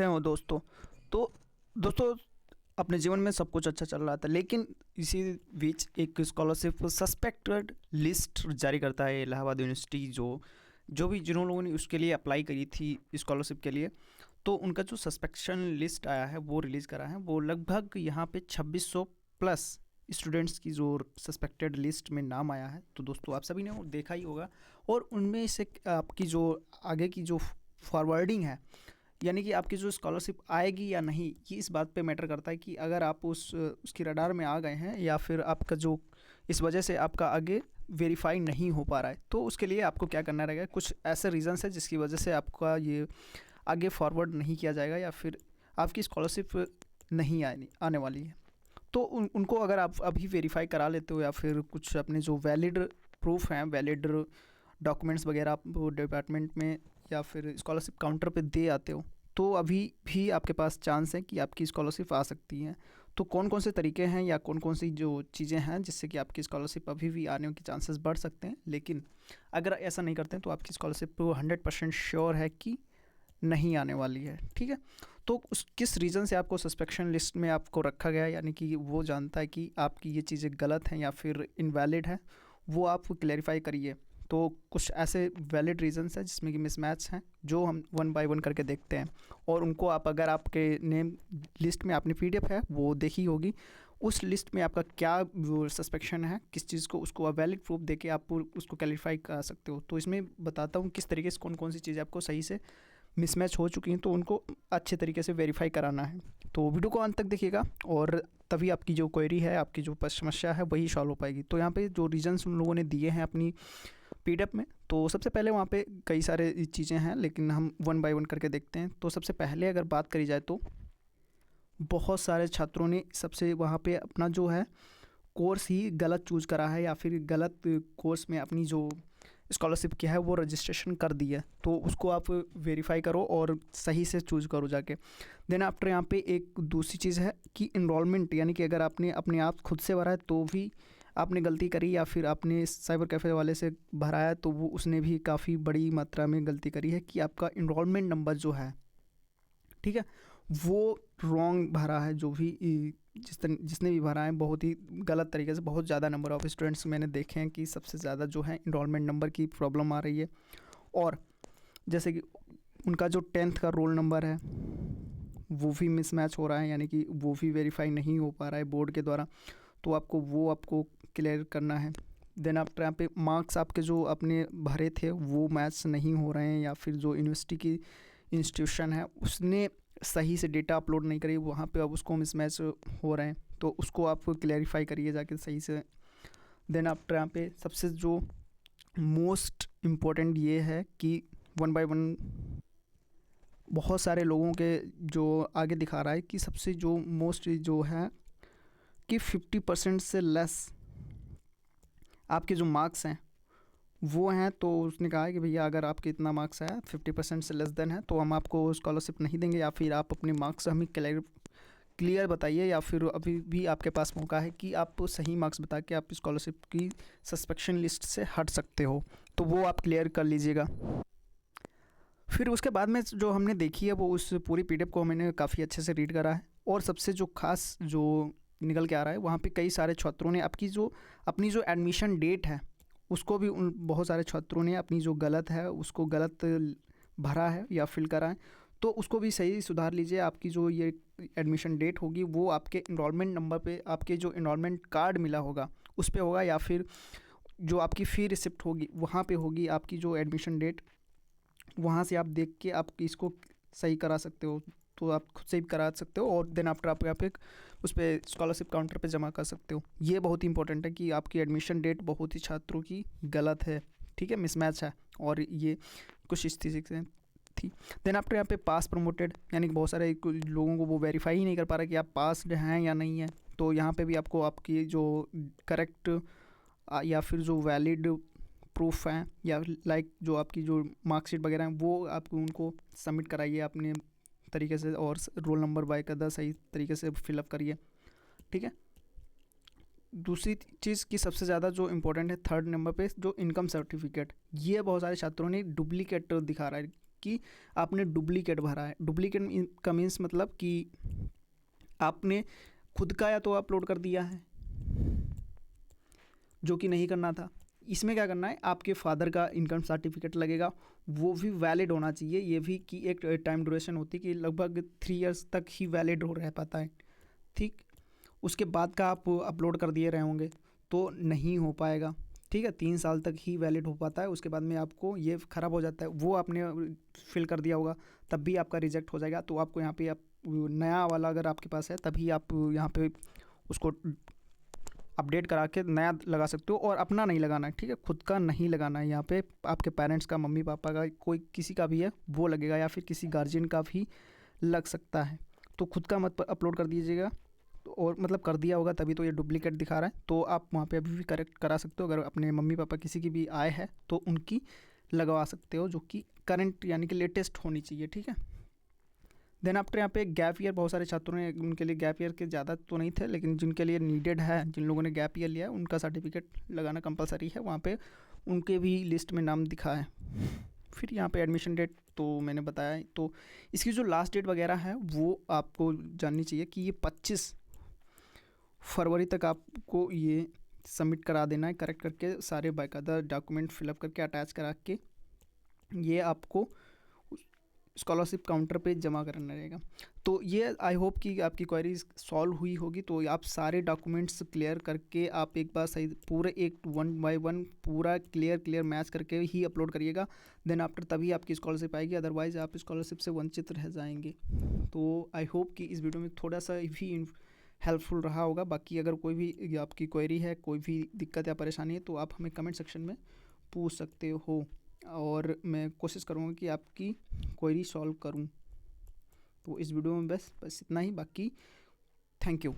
हैं वो दोस्तों। तो दोस्तों, अपने जीवन में सब कुछ अच्छा चल रहा था, लेकिन इसी बीच एक स्कॉलरशिप सस्पेक्टेड लिस्ट जारी करता है इलाहाबाद यूनिवर्सिटी। जो जो भी जिन लोगों ने उसके लिए अप्लाई करी थी स्कॉलरशिप के लिए, तो उनका जो सस्पेक्शन लिस्ट आया है वो रिलीज़ करा है। वो लगभग यहाँ पे 2600 प्लस स्टूडेंट्स की जो सस्पेक्टेड लिस्ट में नाम आया है। तो दोस्तों, आप सभी ने वो देखा ही होगा। और उनमें से आपकी जो आगे की जो फॉरवर्डिंग है, यानी कि आपकी जो स्कॉलरशिप आएगी या नहीं, ये इस बात पे मैटर करता है कि अगर आप उसकी रडार में आ गए हैं या फिर आपका जो इस वजह से आपका आगे वेरीफाई नहीं हो पा रहा है। तो उसके लिए आपको क्या करना रहेगा, कुछ ऐसे रीज़न्स है जिसकी वजह से आपका ये आगे फॉरवर्ड नहीं किया जाएगा या फिर आपकी स्कॉलरशिप नहीं आने वाली है। तो उनको अगर आप अभी वेरीफाई करा लेते हो या फिर कुछ अपने जो वैलिड प्रूफ हैं, वैलिड डॉक्यूमेंट्स वगैरह आप डिपार्टमेंट में या फिर स्कॉलरशिप काउंटर पे दे आते हो, तो अभी भी आपके पास चांस है कि आपकी स्कॉलरशिप आ सकती है। तो कौन कौन से तरीके हैं या कौन कौन सी जो चीज़ें हैं जिससे कि आपकी स्कॉलरशिप अभी भी आने के चांसेस बढ़ सकते हैं। लेकिन अगर ऐसा नहीं करते हैं तो आपकी स्कॉलरशिप 100% श्योर है कि नहीं आने वाली है। ठीक है। तो उस किस रीज़न से आपको सस्पेक्शन लिस्ट में आपको रखा गया है, यानी कि वो जानता है कि आपकी ये चीज़ें गलत हैं या फिर इनवैलिड है, वो आप क्लैरिफाई करिए। तो कुछ ऐसे वैलिड रीजंस हैं जिसमें कि मिसमैच हैं, जो हम वन बाय वन करके देखते हैं। और उनको आप, अगर आपके नेम लिस्ट में आपने पीडीएफ है वो देखी होगी, उस लिस्ट में आपका क्या वो सस्पेक्शन है, किस चीज़ को, उसको आप वैलिड प्रूफ देके आप उसको क्लैरिफाई कर सकते हो। तो इसमें बताता हूँ किस तरीके से कौन कौन सी चीज़ें आपको सही से मिसमैच हो चुकी हैं, तो उनको अच्छे तरीके से वेरीफाई कराना है। तो वीडियो को अंत तक देखिएगा और तभी आपकी जो क्वेरी है, आपकी जो समस्या है, वही सॉल्व हो पाएगी। तो यहाँ पे जो रीजंस उन लोगों ने दिए हैं अपनी पीडीएफ में, तो सबसे पहले वहाँ पे कई सारे चीज़ें हैं, लेकिन हम वन बाय वन करके देखते हैं। तो सबसे पहले अगर बात करी जाए तो बहुत सारे छात्रों ने सबसे वहाँ पे अपना जो है कोर्स ही गलत चूज़ करा है या फिर गलत कोर्स में अपनी जो स्कॉलरशिप की है वो रजिस्ट्रेशन कर दी है। तो उसको आप वेरीफाई करो और सही से चूज़ करो जाके। देन आफ्टर यहाँ पे एक दूसरी चीज़ है कि इनरोलमेंट, यानी कि अगर आपने अपने आप खुद से भरा है तो भी आपने गलती करी, या फिर आपने साइबर कैफ़े वाले से भराया तो वो उसने भी काफ़ी बड़ी मात्रा में गलती करी है कि आपका इनरोलमेंट नंबर जो है, ठीक है, वो रॉन्ग भरा है। जो भी जिसने भी भरा है बहुत ही गलत तरीके से, बहुत ज़्यादा नंबर ऑफ़ स्टूडेंट्स मैंने देखे हैं कि सबसे ज़्यादा जो है इनरोलमेंट नंबर की प्रॉब्लम आ रही है। और जैसे कि उनका जो 10th का रोल नंबर है वो भी मिसमैच हो रहा है, यानी कि वो भी वेरीफाई नहीं हो पा रहा है बोर्ड के द्वारा। तो आपको क्लियर करना है। देन आफ्टर यहाँ पे मार्क्स आपके जो अपने भरे थे वो मैच नहीं हो रहे हैं, या फिर जो यूनिवर्सिटी की इंस्टीट्यूशन है उसने सही से डेटा अपलोड नहीं करी, वहाँ पे अब उसको मिसमैच हो रहे हैं। तो उसको आप क्लैरिफाई करिए जाके सही से। देन आफ्टर यहाँ पे सबसे जो मोस्ट इम्पोर्टेंट ये है कि वन बाय वन बहुत सारे लोगों के जो आगे दिखा रहा है कि सबसे जो मोस्ट जो है कि 50% से लेस आपके जो मार्क्स हैं वो हैं। तो उसने कहा है कि भैया अगर आपके इतना मार्क्स है 50% से लेस देन है तो हम आपको स्कॉलरशिप नहीं देंगे, या फिर आप अपने मार्क्स हमें क्लियर बताइए, या फिर अभी भी आपके पास मौका है कि आप सही मार्क्स बता के आप स्कॉलरशिप की सस्पेक्शन लिस्ट से हट सकते हो। तो वो आप क्लियर कर लीजिएगा। फिर उसके बाद में जो हमने देखी है वो उस पूरी पीडीएफ को मैंने काफ़ी अच्छे से रीड करा है। और सबसे जो खास जो निकल के आ रहा है, वहाँ पे कई सारे छात्रों ने अपनी जो एडमिशन डेट है उसको भी बहुत सारे छात्रों ने अपनी जो गलत है उसको गलत भरा है या फिल करा है। तो उसको भी सही सुधार लीजिए। आपकी जो ये एडमिशन डेट होगी वो आपके इनरोलमेंट नंबर पे, आपके जो इनरोलमेंट कार्ड मिला होगा उस पे होगा, या फिर जो आपकी फ़ी रिसिप्ट होगी वहाँ पे होगी आपकी जो एडमिशन डेट। वहाँ से आप देख के आप इसको सही करा सकते हो। तो आप खुद से भी करा सकते हो और देन आफ्टर आप यहाँ पे उस पर स्कॉलरशिप काउंटर पे जमा कर सकते हो। ये बहुत ही इंपॉर्टेंट है कि आपकी एडमिशन डेट बहुत ही छात्रों की गलत है, ठीक है, मिसमैच है। और ये कुछ इस चीज़ से थी। देन आफ्टर यहाँ पे पास प्रमोटेड, यानी कि बहुत सारे लोगों को वो वेरीफाई ही नहीं कर पा रहा कि आप पास हैं या नहीं है। तो यहाँ पे भी आपको आपकी जो करेक्ट या फिर जो वैलिड प्रूफ हैं या लाइक जो आपकी जो मार्कशीट वगैरह हैं वो आपको उनको सबमिट कराइए अपने तरीके से, और रोल नंबर बाय कदर सही तरीके से फिलअप करिए, ठीक है। दूसरी चीज़ की सबसे ज़्यादा जो इम्पोर्टेंट है 3rd नंबर पे जो इनकम सर्टिफिकेट, ये बहुत सारे छात्रों ने डुप्लीकेट दिखा रहा है कि आपने डुप्लीकेट भरा है। डुप्लीकेट का मीन्स मतलब कि आपने खुद का या तो अपलोड कर दिया है, जो कि नहीं करना था। इसमें क्या करना है, आपके फादर का इनकम सर्टिफिकेट लगेगा, वो भी वैलिड होना चाहिए। ये भी कि एक टाइम ड्यूरेशन होती है कि लगभग 3 इयर्स तक ही वैलिड हो रह पाता है, ठीक। उसके बाद का आप अपलोड कर दिए रहे होंगे तो नहीं हो पाएगा, ठीक है। 3 साल तक ही वैलिड हो पाता है, उसके बाद में आपको ये ख़राब हो जाता है। वो आपने फिल कर दिया होगा तब भी आपका रिजेक्ट हो जाएगा। तो आपको यहाँ पे आप नया वाला अगर आपके पास है तभी आप यहाँ पे उसको अपडेट करा के नया लगा सकते हो, और अपना नहीं लगाना है, ठीक है। खुद का नहीं लगाना है यहाँ पे, आपके पेरेंट्स का, मम्मी पापा का, कोई किसी का भी है वो लगेगा, या फिर किसी गार्जियन का भी लग सकता है। तो खुद का मत अपलोड कर दीजिएगा। और मतलब कर दिया होगा तभी तो ये डुप्लीकेट दिखा रहा है, तो आप वहाँ पे अभी भी करेक्ट करा सकते हो। अगर अपने मम्मी पापा किसी की भी आय है तो उनकी लगवा सकते हो, जो कि करंट यानी कि लेटेस्ट होनी चाहिए, ठीक है। देन आफ्टर यहाँ पे गैप ईयर, बहुत सारे छात्रों ने, उनके लिए गैप ईयर के ज़्यादा तो नहीं थे, लेकिन जिनके लिए नीडेड है, जिन लोगों ने गैप ईयर लिया है उनका सर्टिफिकेट लगाना कंपलसरी है। वहाँ पे उनके भी लिस्ट में नाम दिखा है। फिर यहाँ पे एडमिशन डेट तो मैंने बताया है। तो इसकी जो लास्ट डेट वगैरह है वो आपको जाननी चाहिए कि ये 25 फरवरी तक आपको ये सबमिट करा देना है, करेक्ट करके सारे बाकायदा डॉक्यूमेंट फिलअप करके अटैच करा के ये आपको स्कॉलरशिप काउंटर पे जमा करना रहेगा। तो ये आई होप कि आपकी क्वेरीज सॉल्व हुई होगी। तो आप सारे डॉक्यूमेंट्स क्लियर करके आप एक बार सही पूरे एक 1 बाय 1 पूरा क्लियर मैच करके ही अपलोड करिएगा। देन आफ्टर तभी आपकी स्कॉलरशिप आएगी, अदरवाइज़ आप स्कॉलरशिप से वंचित रह जाएंगे। तो आई होप कि इस वीडियो में थोड़ा सा भी हेल्पफुल रहा होगा। बाकी अगर कोई भी आपकी क्वेरी है, कोई भी दिक्कत या परेशानी है, तो आप हमें कमेंट सेक्शन में पूछ सकते हो, और मैं कोशिश करूँगा कि आपकी क्वेरी सॉल्व करूँ। तो इस वीडियो में बस इतना ही। बाकी थैंक यू।